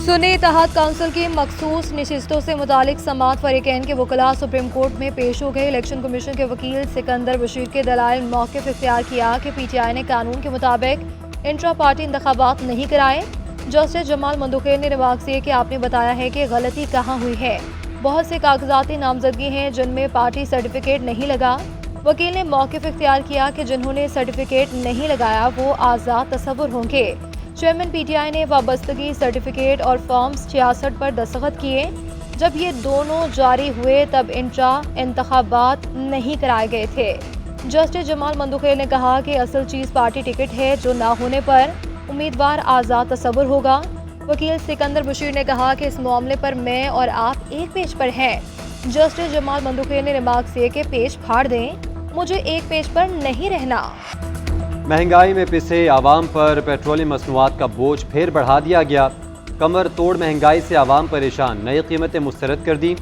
सुन्नी इत्तेहाद council की मखसूस नशिस्तों से मुतालिक समात फरीकैन के वकला सुप्रीम कोर्ट में पेश हो गए। इलेक्शन कमीशन के वकील सिकंदर बशीर के दलाइल मौक़िफ़ इख्तियार किया कि PTI ने कानून के मुताबिक इंट्रा पार्टी इंतखाबात नहीं कराए। जस्टिस जमाल मंदुखेर ने रिमार्क किए कि आपने बताया है कि गलती कहाँ हुई है। बहुत से कागजाती नामजदगी हैं जिनमें पार्टी सर्टिफिकेट नहीं लगा। वकील ने मौक़िफ़ इख्तियार किया कि जिन्होंने सर्टिफिकेट नहीं लगाया वो आज़ाद तसव्वुर होंगे। चेयरमैन PTI ने वाबस्तगी सर्टिफिकेट और फॉर्म्स 66 पर दस्तखत किए। जब ये दोनों जारी हुए तब इंट्रा इंतखाबात नहीं कराए गए थे। जस्टिस जमाल मंदुखेर ने कहा कि असल चीज़ पार्टी टिकट है, जो ना होने पर उम्मीदवार आज़ाद तसव्वुर होगा। वकील सिकंदर बशीर ने कहा कि इस मामले पर मैं और आप एक पेज पर हैं। जस्टिस जमाल मंदुखेर ने रिमार्क किए कि पेज फाड़ दें, मुझे एक पेज पर नहीं रहना। महंगाई में पिसे आवाम पर पेट्रोलियम मसनूआत का बोझ फिर बढ़ा दिया गया। कमर तोड़ महंगाई से आवाम परेशान, नई कीमतें मुस्तरद कर दी।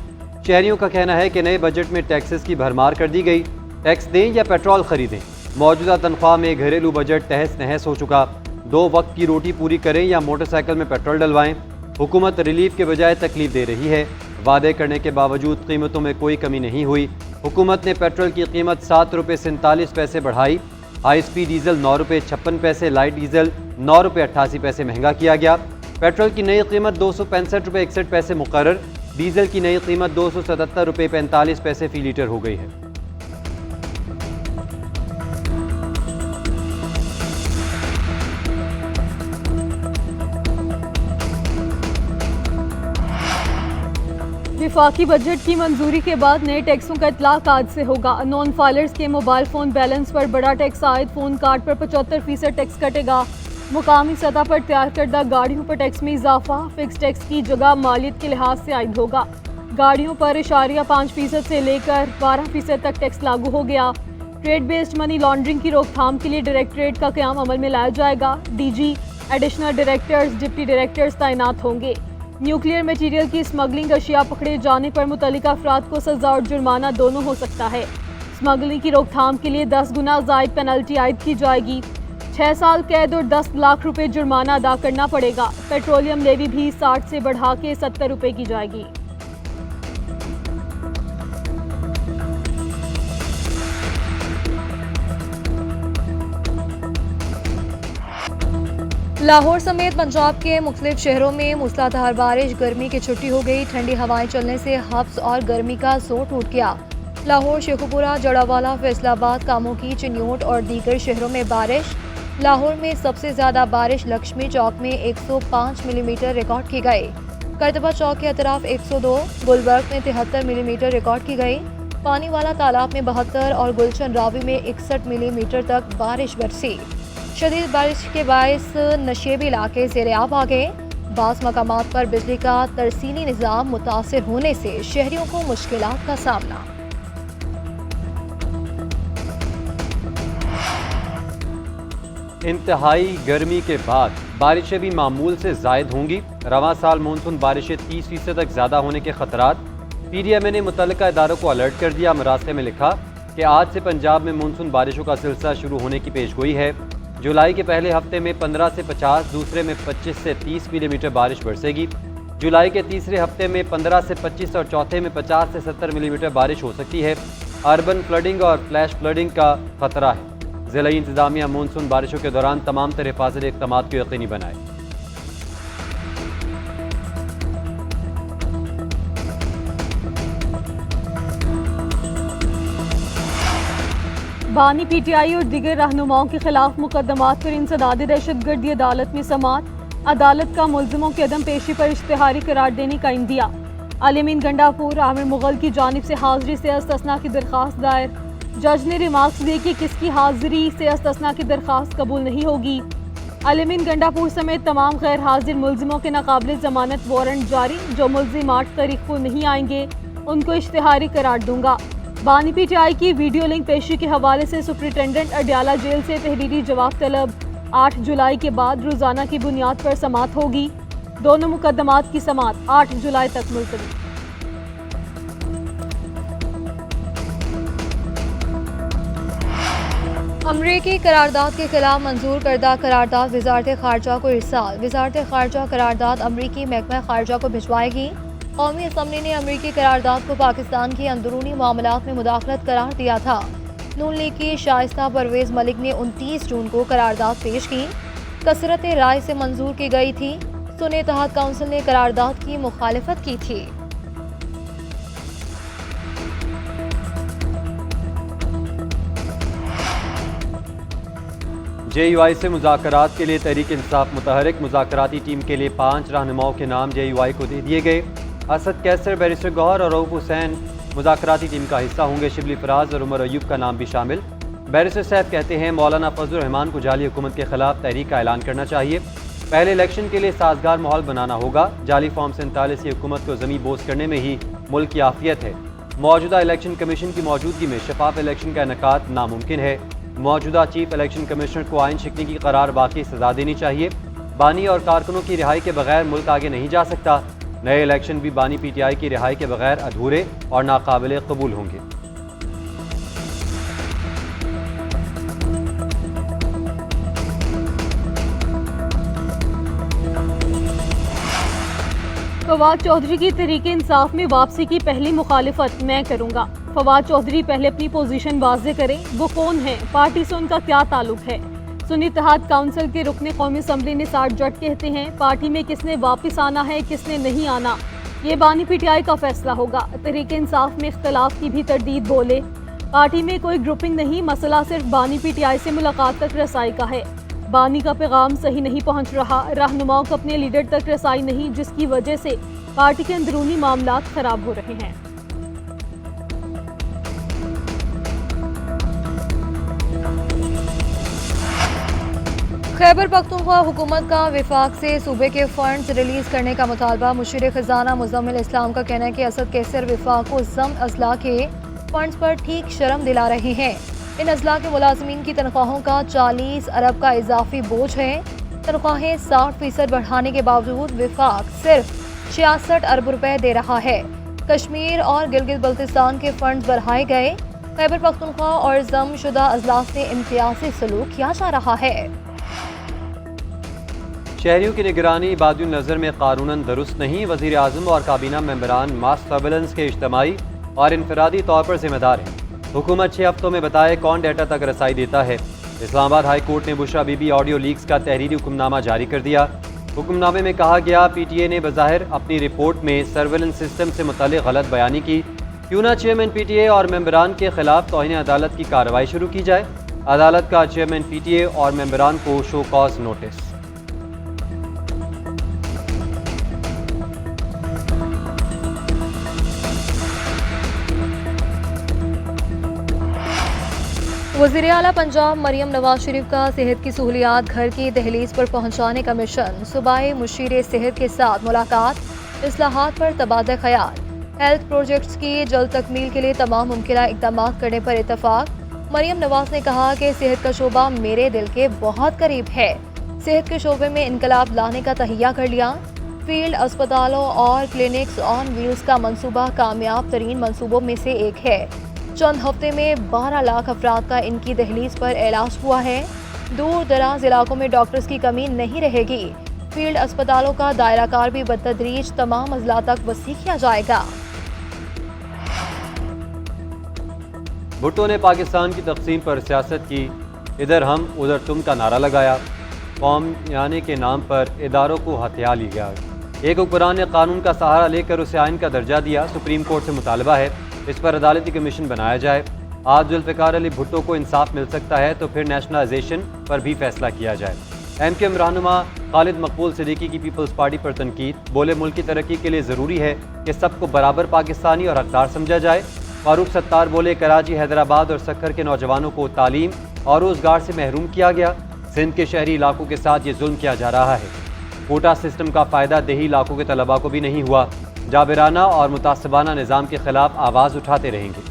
शहरियों का कहना है कि नए बजट में टैक्सेस की भरमार कर दी गई। टैक्स दें या पेट्रोल खरीदें, मौजूदा तनख्वाह में घरेलू बजट तहस नहस हो चुका। 2 वक्त की रोटी पूरी करें या मोटरसाइकिल में पेट्रोल डलवाएं। हुकूमत रिलीफ के बजाय तकलीफ दे रही है। वादे करने के बावजूद कीमतों में कोई कमी नहीं हुई। हुकूमत ने पेट्रोल की कीमत 7 रुपये 47 पैसे बढ़ाई। हाई स्पीड डीजल 9 रुपये 56 पैसे, लाइट डीजल 9 रुपये 88 पैसे महंगा किया गया। पेट्रोल की नई कीमत 265 रुपये 61 पैसे मुकर्रर। डीजल की नई कीमत 277 रुपये 45 पैसे फी लीटर हो गई है। विफाकी बजट की मंजूरी के बाद नए टैक्सों का इतलाक आज से होगा। नॉन फाइलर्स के मोबाइल फ़ोन बैलेंस पर बड़ा टैक्स आयद, फ़ोन कार्ड पर 75% टैक्स कटेगा। मुकामी सतह पर तैयार करदा गाड़ियों पर टैक्स में इजाफा, फिक्स टैक्स की जगह मालियत के लिहाज से आयद होगा। गाड़ियों पर 0.5% से लेकर 12% तक टैक्स लागू हो गया। ट्रेड बेस्ड मनी लॉन्ड्रिंग की रोकथाम के लिए डायरेक्टरेट का क़याम अमल में लाया जाएगा। DG, additional directors, deputy directors तैनात होंगे। न्यूक्लियर मटीरियल की स्मगलिंग अशिया पकड़े जाने पर मुतल्लिका अफराद को सजा और जुर्माना दोनों हो सकता है। स्मगलिंग की रोकथाम के लिए 10 गुना ज़ायद पेनल्टी आयद की जाएगी। 6 साल कैद और 10 लाख रुपए जुर्माना अदा करना पड़ेगा। पेट्रोलियम लेवी भी 60 से बढ़ा के 70 रुपए की जाएगी। लाहौर समेत पंजाब के मुख्तलिफ शहरों में मूसलाधार बारिश, गर्मी की छुट्टी हो गई। ठंडी हवाएं चलने से हब्स और गर्मी का जोर टूट गया। लाहौर, शेखुपुरा, जड़ावाला, फैसलाबाद, कामोकी, चिन्योट और दीगर शहरों में बारिश। लाहौर में सबसे ज़्यादा बारिश लक्ष्मी चौक में 105 मिलीमीटर रिकॉर्ड की गई। करतबा चौक के अतराफ 102, गुलबर्ग में 73 मिलीमीटर रिकॉर्ड की गई। पानी वाला तालाब में 72 और गुलशन रावी में 61 मिलीमीटर तक बारिश बरसी। शदीद बारिश के बायस नशेबी इलाके ज़ेर-ए-आब आ गए। बाज़ मकामात पर बिजली का तरसीली निज़ाम मुतासिर होने से शहरियों को मुश्किलात का सामना। इंतहाई गर्मी के बाद बारिशें भी मामूल से ज़ायद होंगी। रवां साल मानसून बारिशें 30% तक ज़्यादा होने के खतरात। PDMA ने मुतल्लिका इदारों को अलर्ट कर दिया। मरासले में लिखा कि आज से पंजाब में मानसून बारिशों का सिलसिला शुरू होने की पेशगोई है। जुलाई के पहले हफ्ते में 15 से 50, दूसरे में 25 से 30 मिलीमीटर बारिश बरसेगी। जुलाई के तीसरे हफ्ते में 15 से 25 और चौथे में 50 से 70 मिलीमीटर बारिश हो सकती है। अर्बन फ्लडिंग और फ्लैश फ्लडिंग का खतरा है। ज़िला इंतज़ामिया मानसून बारिशों के दौरान तमाम तरह हिफाजती इक़दाम को यकीनी बनाए। बानी PTI और दीगर रहनुमाओं के खिलाफ मुकदमात पर इंसदाद दहशतगर्दी अदालत में समात। अदालत का मुल्ज़िमों की अदम पेशी पर इश्तिहारी करार देने का इंदिया। अल-अमीन गंडापुर, आमिर मुगल की जानिब से हाजिरी से इस्तिस्ना की दरख्वास्त दायर। जज ने रिमार्क्स दिए कि किसकी हाजिरी से इस्तिस्ना की दरख्वास्त कबूल नहीं होगी। अल-अमीन गंडापुर समेत तमाम गैर हाजिर मुल्ज़िमों के नाकाबिल ज़मानत वारंट जारी। जो मुल्ज़िम 8 तारीख को नहीं आएंगे उनको इश्तिहारी करार दूंगा। बानी PTI की वीडियो लिंक पेशी के हवाले से सुप्रिंटेंडेंट अडयाला जेल से तहरीरी जवाब तलब। 8 जुलाई के बाद रोज़ाना की बुनियाद पर समात होगी। दोनों मुकदमात की समात 8 जुलाई तक मुलतवी। अमरीकी करारदाद के खिलाफ मंजूर करदा करारदाद वजारत खारजा को इरसाल। वजारत खारजा करारदाद अमरीकी महकमा खारजा को भिजवाएगी। कौमी असम्बली ने अमरीकी करारदाद को पाकिस्तान की अंदरूनी मामलात में मुदाखलत करार दिया था। नून लीग की शाइस्ता परवेज मलिक ने 29 जून को करारदाद पेश की। कसरत राय से मंजूर की गई थी। सुन्नी इत्तेहाद काउंसिल ने करारदाद की मुखालिफत की थी। JUI से मुज़ाकरात के लिए तहरीक इंसाफ मुतहरिक मुज़ाकराती टीम के लिए 5 रहनुमाओं के नाम JUI को दे दिए गए। असद कैसर, बैरिस्टर गौहर और रऊफ हुसैन मुज़ाकराती टीम का हिस्सा होंगे। शिबली फराज और उमर अयूब का नाम भी शामिल। बैरिस्टर साहब कहते हैं मौलाना फजल रहमान को जाली हुकूमत के खिलाफ तहरीक का ऐलान करना चाहिए। पहले इलेक्शन के लिए साजगार माहौल बनाना होगा। जाली फॉर्म 47 की हुकूमत को ज़मीन बोझ करने में ही मुल्क की आफियत है। मौजूदा इलेक्शन कमीशन की मौजूदगी में शफाफ इलेक्शन का इनेकाद नामुमकिन है। मौजूदा चीफ इलेक्शन कमिश्नर को आइन शिकनी की करार वाकई सजा देनी चाहिए। बानी और कारकुनों की रिहाई के बगैर मुल्क आगे नहीं जा सकता। नए इलेक्शन भी बानी PTI की रिहाई के बगैर अधूरे और नाकाबिले कबूल होंगे। फवाद चौधरी की तहरीक इंसाफ में वापसी की पहली मुखालिफत मैं करूंगा। फवाद चौधरी पहले अपनी पोजीशन वाज़े करें। वो कौन है, पार्टी से उनका क्या ताल्लुक है। सुन्नी इत्तेहाद काउंसिल के रुकने कौमी असम्बली ने 60 जट कहते हैं पार्टी में किसने वापस आना है, किसने नहीं आना, ये बानी PTI का फैसला होगा। तहरीक इंसाफ में इख्तलाफ की भी तरदीद बोले। पार्टी में कोई ग्रुपिंग नहीं, मसला सिर्फ बानी PTI से मुलाकात तक रसाई का है। बानी का पैगाम सही नहीं पहुंच रहा। रहनुमाओं को अपने लीडर तक रसाई नहीं, जिसकी वजह से पार्टी के अंदरूनी मामलात खराब हो रहे हैं। खैबर पख्तूनख्वा हुकूमत का विफाक से सूबे के फंड्स रिलीज करने का मुतालबा। मुशीर खजाना मुजम्मिल इस्लाम का कहना है कि असद कैसर विफाक को जम अजला के फंड्स पर ठीक शर्म दिला रहे हैं। इन अजला के मुलाजमीन की तनख्वाहों का 40 अरब का इजाफी बोझ है। तनख्वाहें 60% बढ़ाने के बावजूद विफाक सिर्फ 66 अरब रुपए दे रहा है। कश्मीर और गिलगित बल्तिस्तान के फंड्स बढ़ाए गए। खैबर पख्तूनख्वा और जम शुदा अजला से इम्तियाजी सलूक किया जा रहा है। शहरियों की निगरानी बादुल नज़र में कानूनन दुरुस्त नहीं। वज़ीर आज़म और काबीना मेंबरान मास सर्वेलेंस के इज्तिमाई और इनफरादी तौर पर जिम्मेदार हैं। हुकूमत 6 हफ्तों में बताए कौन डाटा तक रसाई देता है। इस्लामाबाद हाई कोर्ट ने बुशरा बीबी ऑडियो लीक्स का तहरीरी हुक्मनामा जारी कर दिया। हुक्मनामे में कहा गया PTA ने बज़ाहिर अपनी रिपोर्ट में सर्वेलेंस सिस्टम से मुताल्लिक़ गलत बयानी की। क्यों ना चेयरमैन PTA और मेंबरान के खिलाफ तौहीन अदालत की कार्रवाई शुरू की जाए। अदालत का चेयरमैन PTA और मेंबरान को शो कॉज नोटिस। वज़ीर आला पंजाब मरियम नवाज शरीफ का सेहत की सहूलियात घर की दहलीज पर पहुंचाने का मिशन। सूबाई मुशीर सेहत के साथ मुलाकात। इस्लाहात पर तबादला ख्याल। हेल्थ प्रोजेक्ट्स की जल्द तकमील के लिए तमाम मुमकिन इक़दाम करने पर इत्तफाक। मरियम नवाज ने कहा कि सेहत का शोबा मेरे दिल के बहुत करीब है। सेहत के शोबे में इनकलाब लाने का तहिया कर लिया। फील्ड अस्पतालों और क्लिनिक्स ऑन व्हील्स का मंसूबा कामयाब तरीन मंसूबों में से एक है। चंद हफ्ते में 12 लाख अफराद का इनकी दहलीज पर इलाज हुआ है। दूर दराज इलाकों में डॉक्टर्स की कमी नहीं रहेगी। फील्ड अस्पतालों का दायराकार भी बतदरीज तमाम अजला तक वसी किया जाएगा। भुट्टो ने पाकिस्तान की तकसीम पर सियासत की। इधर हम उधर तुम का नारा लगाया। कौम यानी के नाम पर इदारों को हथिया लिया गया। एक हुक्मरान ने कानून का सहारा लेकर उसे आइन का दर्जा दिया। सुप्रीम कोर्ट से मुतालबा है इस पर अदालती कमीशन बनाया जाए। आज जुल्फ़िकार अली भुट्टो को इंसाफ मिल सकता है तो फिर नेशनलाइजेशन पर भी फैसला किया जाए। MKM रहनुमा खालिद मकबूल सिद्दीकी की पीपल्स पार्टी पर तनकीद। बोले मुल्क की तरक्की के लिए ज़रूरी है कि सबको बराबर पाकिस्तानी और हकदार समझा जाए। फारूक सत्तार बोले कराची, हैदराबाद और सक्खर के नौजवानों को तालीम और रोज़गार से महरूम किया गया। सिंध के शहरी इलाकों के साथ ये जुल्म किया जा रहा है। कोटा सिस्टम का फ़ायदा देही इलाकों के तलबा को भी नहीं हुआ। जाबिराना और मुतासबाना निज़ाम के खिलाफ आवाज़ उठाते रहेंगे।